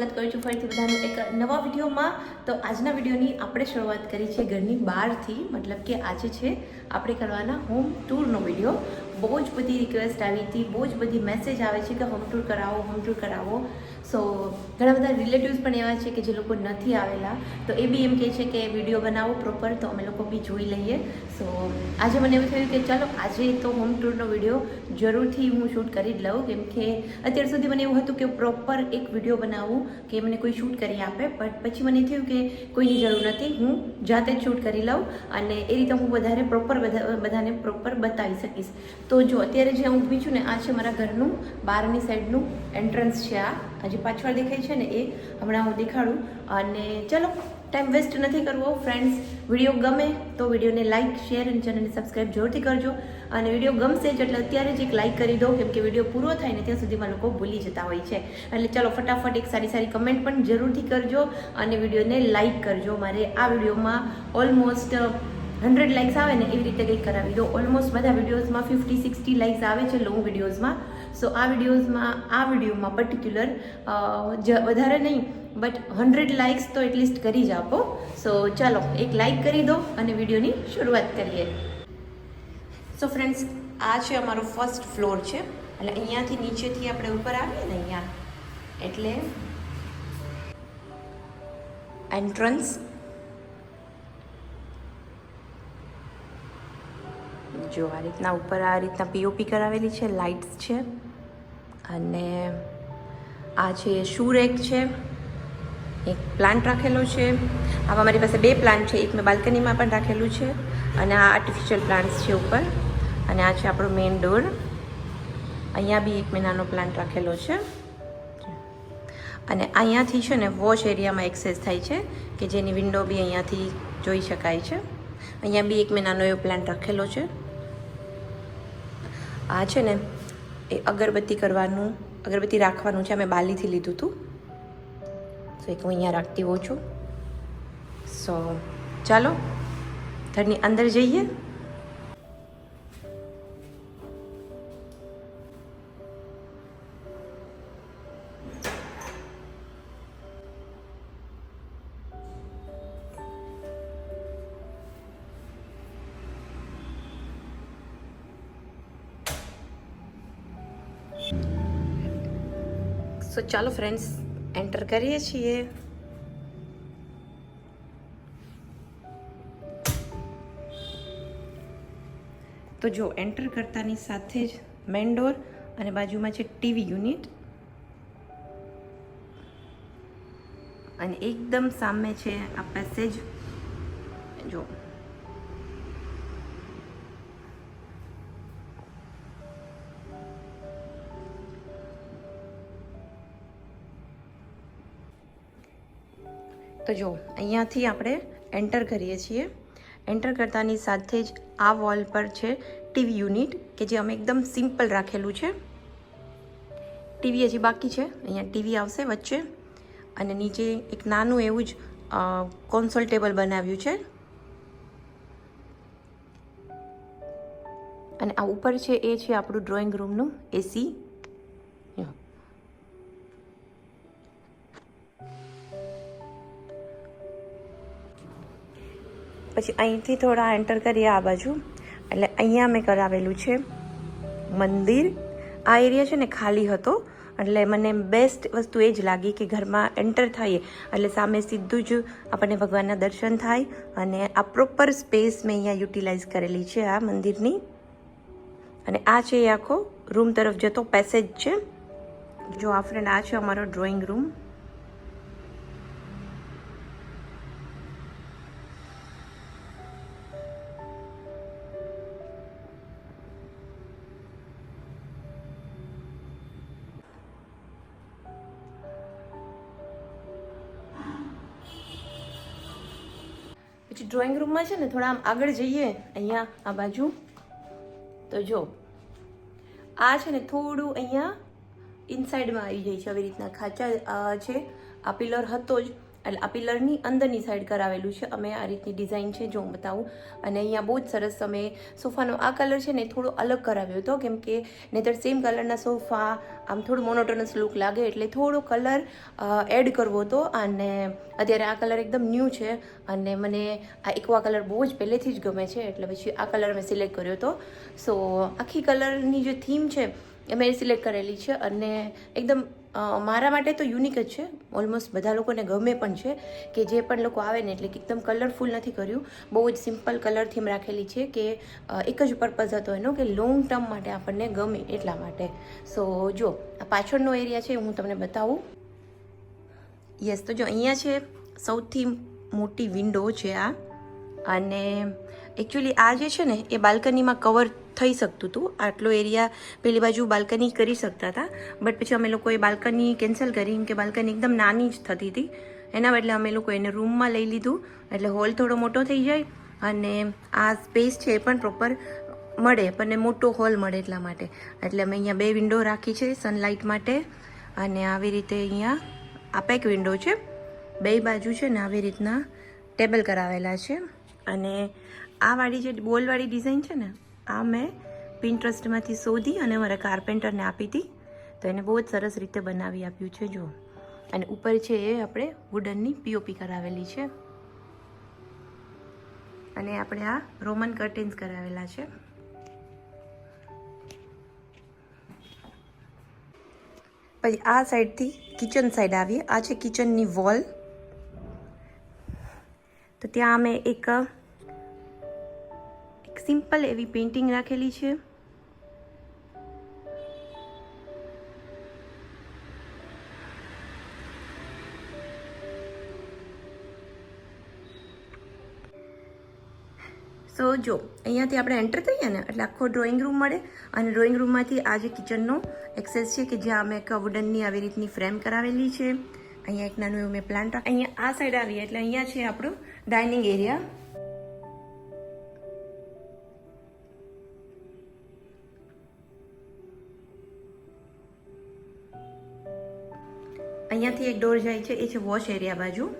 સ્વાગત કરું છું ફરીથી બધાનું એક નવા વિડીયોમાં। તો આજના વિડીયોની આપણે શરૂઆત કરી છે ઘરની બહારથી, મતલબ કે આજે છે આપણે કરવાના હોમ ટૂરનો વિડીયો। બહુ જ બધી રિક્વેસ્ટ આવી હતી, બહુ જ બધી મેસેજ આવે છે કે હોમ ટૂર કરાવો, હોમ ટૂર કરાવો। સો ઘણા બધા રિલેટિવ્સ પણ એવા છે કે જે લોકો નથી આવેલા, તો એ બી એમ કહે છે કે વિડીયો બનાવો પ્રોપર, તો અમે લોકો બી જોઈ લઈએ। સો આજે મને એવું થયું કે ચાલો આજે તો હોમ ટૂરનો વિડીયો જરૂરથી હું શૂટ કરી જ લઉં, કેમ કે અત્યાર સુધી મને એવું હતું કે પ્રોપર એક વિડીયો બનાવું કે મને કોઈ શૂટ કરી આપે, બટ પછી મને થયું કે કોઈની જરૂર નથી, હું જાતે જ શૂટ કરી લઉં અને એ રીતે હું વધારે પ્રોપર બધાને પ્રોપર બતાવી શકીશ। તો જો અત્યારે જે હું ઊભી છું ને, આ છે મારા ઘરનું બહારની સાઈડનું એન્ટ્રન્સ છે। આ જે પાછળ દેખાય છે ને એ હમણાં હું દેખાડું। અને ચલો ટાઈમ વેસ્ટ નથી કરવો ફ્રેન્ડ્સ, વિડીયો ગમે તો વિડીયોને લાઇક, શેર અને ચેનલને સબસ્ક્રાઈબ જરૂરથી કરજો। અને વિડીયો ગમશે જ એટલે અત્યારે જ એક લાઇક કરી દો, કેમ કે વિડીયો પૂરો થાય ને ત્યાં સુધીમાં લોકો ભૂલી જતા હોય છે। એટલે ચાલો ફટાફટ એક સારી સારી કમેન્ટ પણ જરૂરથી કરજો અને વિડીયોને લાઇક કરજો। મારે આ વિડીયોમાં ઓલમોસ્ટ 100 લાઇક્સ આવે ને એવી રીતે કંઈક કરાવી દો। ઓલમોસ્ટ બધા વિડીયોઝમાં 50-60 લાઇક્સ આવે છે લોંગ વિડીયોઝમાં। સો આ વિડીયોમાં પર્ટિક્યુલર વધારે નહીં બટ 100 લાઇક્સ તો એટલીસ્ટ કરી જ આપો। સો ચાલો એક લાઇક કરી દો અને વિડીયોની શરૂઆત કરીએ। સો ફ્રેન્ડ્સ, આ છે અમારો ફર્સ્ટ ફ્લોર છે, એટલે અહીંયાથી નીચેથી આપણે ઉપર આવીએ ને અહીંયા એટલે એન્ટ્રન્સ। જો આ રીતના ઉપર આ રીતના પીઓપી કરાવેલી છે, લાઇટ્સ છે અને આ છે શૂ રેક છે, એક પ્લાન્ટ રાખેલો છે। આવા મારી પાસે 2 પ્લાન્ટ છે, એક મેં બાલ્કનીમાં પણ રાખેલું છે અને આ આર્ટિફિશિયલ પ્લાન્ટ્સ છે ઉપર। અને આ છે આપણો મેઇન ડોર, અહીંયા બી એક મેં નાનો પ્લાન્ટ રાખેલો છે। અને અહીંયાથી છે ને વોશ એરિયામાં એક્સેસ થાય છે કે જેની વિન્ડો બી અહીંયાથી જોઈ શકાય છે। અહીંયા બી એક મેં નાનો એવો પ્લાન્ટ રાખેલો છે। આ છે ને એ અગરબત્તી રાખવાનું છે, અમે બાલીથી લીધું હતું, તો એક હું અહીંયા રાખતી હોઉં છું। સો ચાલો ઘરની અંદર જઈએ। સો ચાલો ફ્રેન્ડ્સ એન્ટર કરીએ છીએ। તો જો એન્ટર કરતાની સાથે જ મેઇન ડોર અને બાજુમાં છે ટીવી યુનિટ અને એકદમ સામે છે આ પેસેજ। જો તો જો અહીંયાથી આપણે એન્ટર કરીએ છીએ। એન્ટર કરતાની સાથે જ આ વોલ પર છે ટીવી યુનિટ કે જે અમે એકદમ સિમ્પલ રાખેલું છે। ટીવી હજી બાકી છે, અહીંયા ટીવી આવશે વચ્ચે અને નીચે એક નાનું એવું જ કોન્સોલ ટેબલ બનાવ્યું છે। અને આ ઉપર છે એ છે આપણું ડ્રોઈંગ રૂમનું એસી। પછી અહીંથી થોડા એન્ટર કરીએ આ બાજુ, એટલે અહીંયા મેં કરાવેલું છે મંદિર। આ એરિયા છે ને ખાલી હતો, એટલે મને બેસ્ટ વસ્તુ એ જ લાગી કે ઘરમાં એન્ટર થઈએ એટલે સામે સીધું જ આપણને ભગવાનના દર્શન થાય અને આ પ્રોપર સ્પેસ મેં અહીંયા યુટિલાઇઝ કરેલી છે આ મંદિરની। અને આ છે એ આખો રૂમ તરફ જતો પેસેજ છે। જો આ ફ્રેન્ડ આ છે અમારો ડ્રોઈંગ રૂમ। પછી ડ્રોઈંગ રૂમમાં છે ને થોડા આમ આગળ જઈએ અહીંયા આ બાજુ, તો જો આ છે ને થોડું અહીંયા ઇનસાઇડમાં આવી જાય છે, આવી રીતના ખાંચા છે। આ પિલર હતો જ એટલે આ પિલરની અંદરની સાઈડ કરાવેલું છે અમે. આ રીતની ડિઝાઇન છે, જો હું બતાવું. અને અહીંયા બહુ જ સરસ અમે સોફાનો આ કલર છે ને થોડો અલગ કરાવ્યો હતો, કેમ કે નહીંતર સેમ કલરના સોફા આમ થોડું મોનોટોનસ લુક લાગે, એટલે થોડો કલર એડ કરવો હતો. અને અત્યારે આ કલર એકદમ ન્યૂ છે અને મને આ એક્વા કલર બહુ જ પહેલેથી જ ગમે છે, એટલે પછી આ કલર મેં સિલેક્ટ કર્યો હતો. સો આખી કલરની જે થીમ છે એ મેં સિલેક્ટ કરેલી છે અને એકદમ મારા માટે તો યુનિક જ છે. ઓલમોસ્ટ બધા લોકોને ગમે પણ છે, કે જે પણ લોકો આવે ને એટલે કે એકદમ કલરફુલ નથી કર્યું, બહુ જ સિમ્પલ કલર થીમ રાખેલી છે, કે એક જ પર્પઝ હતો એનો કે લોંગ ટર્મ માટે આપણને ગમે એટલા માટે. સો જો આ પાછળનો એરિયા છે હું તમને બતાવું. યસ, તો જો અહીંયા છે સૌથી મોટી વિન્ડો છે આ. અને એકચ્યુઅલી આ જે છે ને એ બાલ્કનીમાં કવર થઈ શકતું હતું, આટલો એરિયા પેલી બાજુ બાલ્કની કરી શકતા હતા. બટ પછી અમે લોકોએ બાલ્કની કેન્સલ કરી, કે બાલ્કની એકદમ નાની જ થતી હતી. એના બદલે અમે લોકો એને રૂમમાં લઈ લીધું, એટલે હોલ થોડો મોટો થઈ જાય અને આ સ્પેસ છે એ પણ પ્રોપર મળે, પણ મોટો હોલ મળે એટલા માટે. એટલે અમે અહીંયા 2 વિન્ડો રાખી છે સનલાઇટ માટે. અને આવી રીતે અહીંયા આ પેક વિન્ડો છે, 2 બાજુ છે ને આવી રીતના ટેબલ કરાવેલા છે. અને આ વાળી જે બોલવાળી ડિઝાઇન છે ને આ મેં પિન્ટરસ્ટમાંથી શોધી અને મારા કાર્પેન્ટરને આપી હતી, તો એને બહુ જ સરસ રીતે બનાવી આપ્યું છે જો. અને ઉપર છે એ આપણે વુડનની પીઓપી કરાવેલી છે. અને આપણે આ રોમન કર્ટેન્સ કરાવેલા છે. પછી આ સાઈડથી કિચન સાઈડ આવીએ. આ છે કિચનની વોલ. તો ત્યાં અમે એક સિમ્પલ એવી પેઇન્ટિંગ રાખેલી છે. સો જો અહીંયાથી આપણે એન્ટર થઈએ ને એટલે આખો ડ્રોઈંગ રૂમ મળે. અને ડ્રોઈંગ રૂમમાંથી આ જે કિચનનો એક્સેસ છે, કે જ્યાં અમે એક વુડનની આવી રીતની ફ્રેમ કરાવેલી છે. અહીંયા એક નાનું એવું મેં પ્લાન્ટ અહીંયા આ સાઈડ આવીએ એટલે અહીંયા છે આપણું ડાઇનિંગ એરિયા. અહીંયાથી એક ડોર જાય છે, એ છે વોશ એરિયા બાજુ.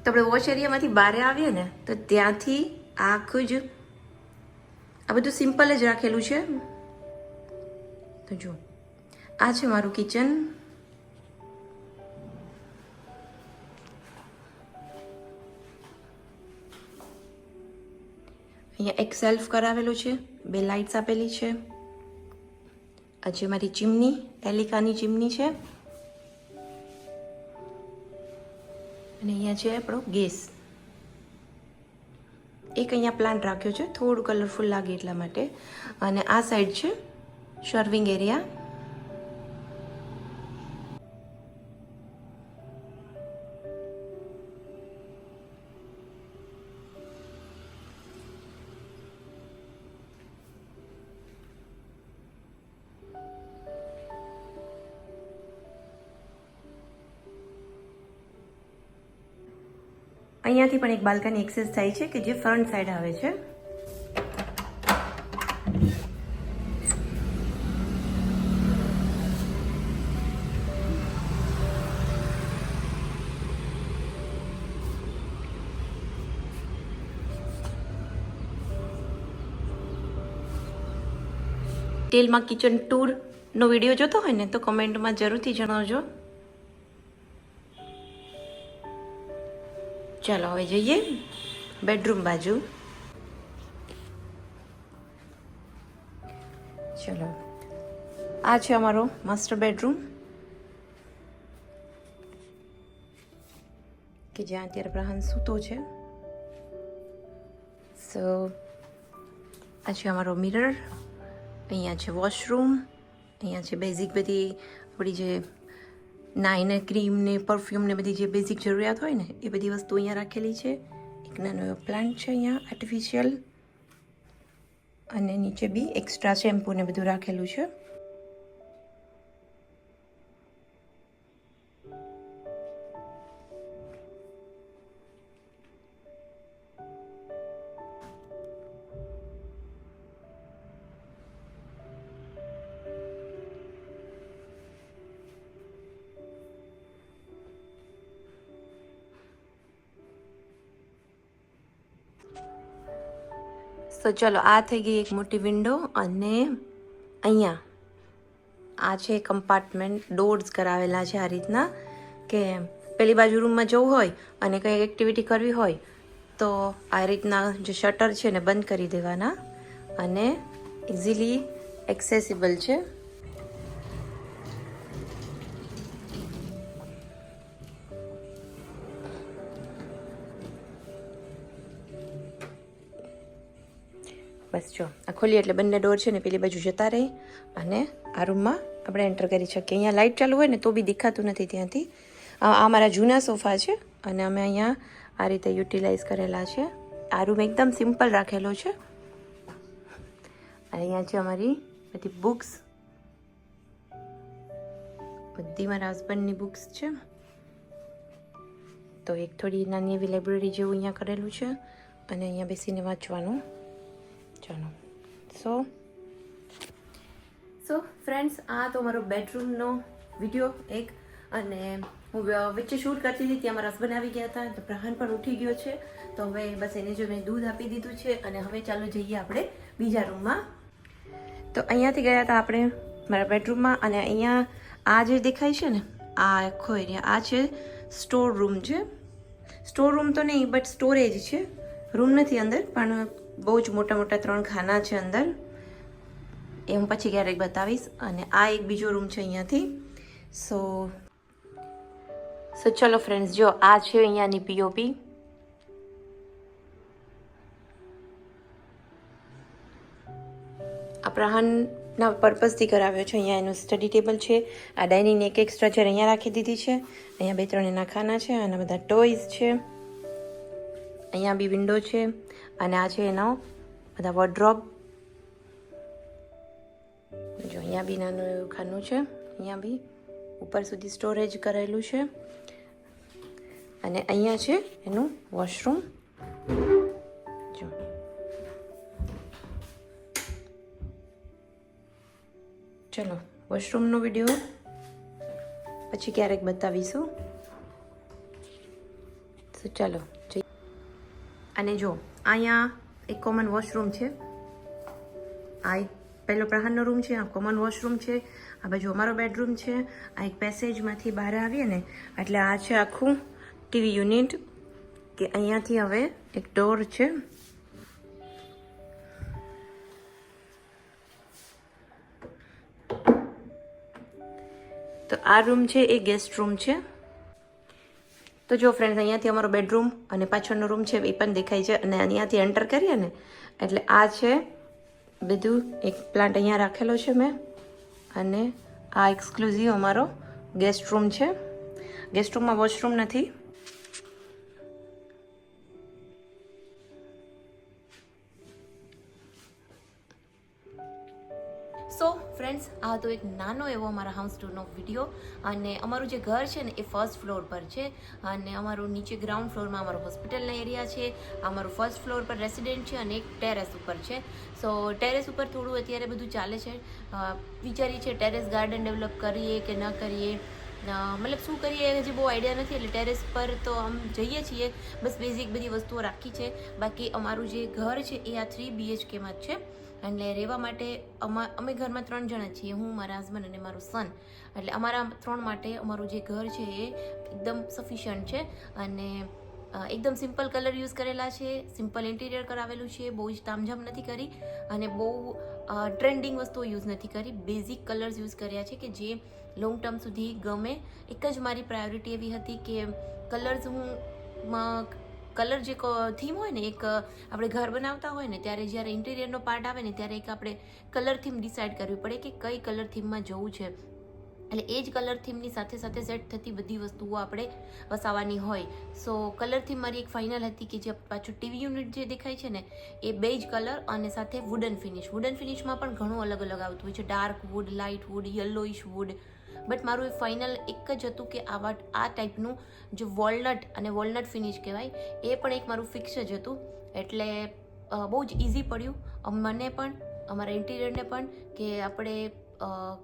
તો આપણે વોશ એરિયામાંથી બહાર આવીએ ને તો ત્યાંથી આખું જ આ બધું સિમ્પલ જ રાખેલું છે. તો જો આ છે મારું કિચન. અહીંયા એક સેલ્ફ કરાવેલો છે, 2 લાઇટ્સ આપેલી છે. આ છે મારી ચીમની, એલિકાની ચીમની છે. અને અહીંયા છે આપણો ગેસ. એક અહીંયા પ્લાન્ટ રાખ્યો છે, થોડું કલરફુલ લાગે એટલા માટે. અને આ સાઈડ છે સર્વિંગ એરિયા. અહીંયાથી પણ એક બાલ્કની એક્સેસ થાય છે, કે જે ફ્રન્ટ સાઈડ આવે છે. ડિટેલમાં કિચન ટૂરનો વિડીયો જોતો હોય ને તો કમેન્ટમાં જરૂરથી જણાવજો. ચાલો હવે જઈએ બેડરૂમ બાજુ. ચલો આ છે અમારો માસ્ટર બેડરૂમ, કે જ્યાં અત્યારે પ્રહાન સૂતો છે. સો આ છે અમારો મિરર. અહીંયા છે વોશરૂમ. અહીંયા છે બેઝિક બધી આપણી જે નાઈને ક્રીમ ને પરફ્યુમ ને બધી જે બેઝિક જરૂરિયાત હોય ને એ બધી વસ્તુ અહીંયા રાખેલી છે. એક નાનો એવો પ્લાન્ટ છે અહીંયા આર્ટિફિશિયલ. અને નીચે બી એક્સ્ટ્રા શેમ્પૂ ને બધું રાખેલું છે. તો ચલો, આ થઈ ગઈ એક મોટી વિન્ડો. અને અહીંયા આ છે કમ્પાર્ટમેન્ટ, ડોર્સ કરાવેલા છે આ રીતના, કે પેલી બાજુ રૂમમાં જવું હોય અને કંઈ એક્ટિવિટી કરવી હોય તો આ રીતના જે શટર છે ને બંધ કરી દેવાના, અને ઇઝીલી એક્સેસિબલ છે. બસ જો આ ખોલીએ એટલે બંને ડોર છે ને પેલી બાજુ જતા રહી અને આ રૂમમાં આપણે એન્ટર કરી શકીએ. અહીંયા લાઇટ ચાલુ હોય ને તો બી દેખાતું નથી ત્યાંથી. આ મારા જૂના સોફા છે અને અમે અહીંયા આ રીતે યુટિલાઇઝ કરેલા છે. આ રૂમ એકદમ સિમ્પલ રાખેલો છે. અહીંયા છે અમારી બધી બુક્સ, બધી મારા હસબન્ડની બુક્સ છે. તો એક થોડી નાની એવી લાઇબ્રેરી જેવું અહીંયા કરેલું છે અને અહીંયા બેસીને વાંચવાનું. ચાલો, સો ફ્રેન્ડ્સ, આ તો મારો બેડરૂમનો વિડીયો એક. અને હું વચ્ચે શૂટ કરતી હતી ત્યાં મારા હસબન્ડ આવી ગયા હતા, તો પ્રહાન પણ ઉઠી ગયો છે. તો હવે બસ એને જો મેં દૂધ આપી દીધું છે અને હવે ચાલો જઈએ આપણે બીજા રૂમમાં. તો અહીંયાથી ગયા હતા આપણે મારા બેડરૂમમાં, અને અહીંયા આ જે દેખાય છે ને આ આખો એરિયા, આ છે સ્ટોર રૂમ છે. સ્ટોર રૂમ તો નહીં બટ સ્ટોરેજ છે, રૂમ નથી અંદર, પણ બહુ જ મોટા મોટા 3 ખાના છે અંદર. એ હું પછી ક્યારેક બતાવીશ. અને આ એક બીજો રૂમ છે અહીંયાથી. સો ચલો ફ્રેન્ડ્સ, જો આ છે અહીંયાની પીઓપી. આ પ્રહાનના પર્પઝથી કરાવ્યો છે. અહીંયા એનું સ્ટડી ટેબલ છે, આ ડાઇનિંગ એક એક્સ્ટ્રા ચેર અહીંયા રાખી દીધી છે, અહીંયા 2-3 એના ખાના છે અને બધા ટોયઝ છે. અહીંયા બી વિન્ડો છે અને આ છે એનો બધા વોર્ડરોબ. જો અહીંયા બી નાનું એવું ખાનું છે, અહીંયા બી ઉપર સુધી સ્ટોરેજ કરેલું છે. અને અહીંયા છે એનું વોશરૂમ. જો ચલો, વોશરૂમનો વિડીયો પછી ક્યારેક બતાવીશું. તો ચાલો. અને જો અહીંયા એક કોમન વોશરૂમ છે. આ એક પહેલો પ્રહારનો રૂમ છે, આ કોમન વોશરૂમ છે, આ બાજુ અમારો બેડરૂમ છે. આ એક પેસેજમાંથી બહાર આવીએ ને એટલે આ છે આખું ટીવી યુનિટ, કે અહીંયાથી હવે એક ડોર છે. તો આ રૂમ છે એ ગેસ્ટ રૂમ છે. તો જો ફ્રેન્ડ્સ, અહીંયાથી અમારો બેડરૂમ અને પાછળનો રૂમ છે એ પણ દેખાય છે. અને અહીંયાથી એન્ટર કરીએ ને એટલે આ છે બધું, એક પ્લાન્ટ અહીંયા રાખેલો છે મેં. અને આ એક્સક્લુઝિવ અમારો ગેસ્ટ રૂમ છે. ગેસ્ટ રૂમમાં વોશરૂમ નથી. સો ફ્રેન્ડ્સ, આ હતો એક નાનો એવો અમારા હાઉસ ટૂરનો વિડીયો. અને અમારું જે ઘર છે ને એ 1st ફ્લોર પર છે, અને અમારું નીચે ગ્રાઉન્ડ ફ્લોરમાં અમારો હોસ્પિટલના એરિયા છે. અમારું 1st ફ્લોર પર રેસિડેન્ટ છે અને એક ટેરેસ ઉપર છે. સો ટેરેસ ઉપર થોડું અત્યારે બધું ચાલે છે. વિચારીએ છીએ ટેરેસ ગાર્ડન ડેવલપ કરીએ કે ન કરીએ, મતલબ શું કરીએ હજી બહુ આઈડિયા નથી. એટલે ટેરેસ પર તો આમ જઈએ છીએ, બસ બેઝિક બધી વસ્તુઓ રાખી છે. બાકી અમારું જે ઘર છે એ આ 3 BHKમાં જ છે. એટલે રહેવા માટે અમે ઘરમાં 3 જણા છીએ, હું, મારા હસબન્ડ અને મારું સન. એટલે અમારા 3 માટે અમારું જે ઘર છે એ એકદમ સફિશિયન્ટ છે. અને એકદમ સિમ્પલ કલર યુઝ કરેલા છે, સિમ્પલ ઇન્ટિરિયર કરાવેલું છે, બહુ જ તામઝામ નથી કરી અને બહુ ટ્રેન્ડિંગ વસ્તુઓ યુઝ નથી કરી. બેઝિક કલર્સ યુઝ કર્યા છે કે જે લોંગ ટર્મ સુધી ગમે. એક જ મારી પ્રાયોરિટી એવી હતી કે કલર્સ કલર જે થીમ હોય ને, એક આપણે ઘર બનાવતા હોય ને ત્યારે જ્યારે ઇન્ટિરિયરનો પાર્ટ આવે ને ત્યારે એક આપણે કલર થીમ ડિસાઇડ કરવી પડે કે કઈ કલર થીમમાં જવું છે. એટલે એ જ કલર થીમની સાથે સાથે સેટ થતી બધી વસ્તુઓ આપણે વસાવવાની હોય. સો કલર થીમ મારી એક ફાઇનલ હતી કે જે પાછું ટીવી યુનિટ જે દેખાય છે ને એ બેજ કલર અને સાથે વુડન ફિનિશમાં પણ ઘણું અલગ અલગ આવતું હોય છે, dark wood, light wood, yellowish wood. But મારું ફાઇનલ એક જ હતું કે આ ટાઈપનું જે વોલનટ ફિનિશ કહેવાય એ પણ એક મારું ફિક્સ જ હતું. એટલે બહુ જ ઇઝી પડ્યું મને પણ, અમારા ઇન્ટિરિયરને પણ, કે આપણે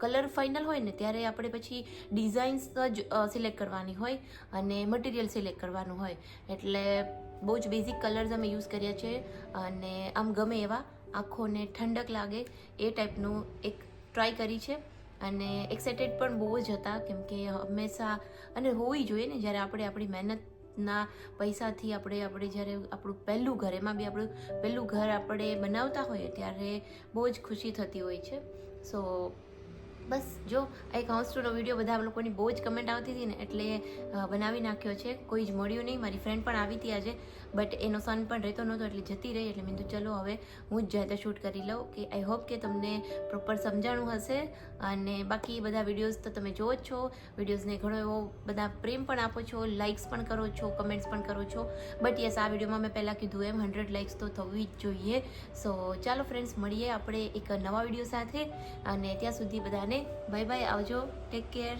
કલર ફાઇનલ હોય ને ત્યારે આપણે પછી ડિઝાઇન્સ જ સિલેક્ટ કરવાની હોય અને મટીરિયલ સિલેક્ટ કરવાનું હોય. એટલે બહુ જ બેઝિક કલર્સ અમે યુઝ કર્યા છે અને આમ ગમે એવા આંખોને ઠંડક લાગે એ ટાઈપનું એક ટ્રાય કરી છે. અને એક્સાઇટેડ પણ બહુ જ હતા કેમ કે હંમેશા અને હોવી જોઈએ ને જ્યારે આપણે આપણી મહેનતના પૈસાથી આપણે જ્યારે આપણું પહેલું ઘર, એમાં બી આપણું પહેલું ઘર આપણે બનાવતા હોઈએ ત્યારે બહુ જ ખુશી થતી હોય છે. સો બસ જો એક હાઉસ ટૂરનો વિડીયો બધા લોકોની બહુ જ કમેન્ટ આવતી હતી ને એટલે બનાવી નાખ્યો છે. કોઈ જ મળ્યું નહીં. મારી ફ્રેન્ડ પણ આવી હતી આજે, બટ એનો સન પણ રહેતો નહોતો એટલે જતી રહી. એટલે મેં કીધું ચલો હવે હું જ જાતે શૂટ કરી લઉં. કે આઈ હોપ કે તમને પ્રોપર સમજાણું હશે. અને બાકી બધા વિડીયોઝ તો તમે જુઓ જ છો. વિડીયોઝને ઘણો એવો બધા પ્રેમ પણ આપો છો, લાઇક્સ પણ કરો છો, કમેન્ટ્સ પણ કરો છો. બટ યસ, આ વિડીયોમાં મેં પહેલાં કીધું એમ 100 લાઇક્સ તો થવી જ જોઈએ. સો ચાલો ફ્રેન્ડ્સ, મળીએ આપણે એક નવા વિડીયો સાથે. અને ત્યાં સુધી બધાને બાય બાય, આવજો, ટેક કેર.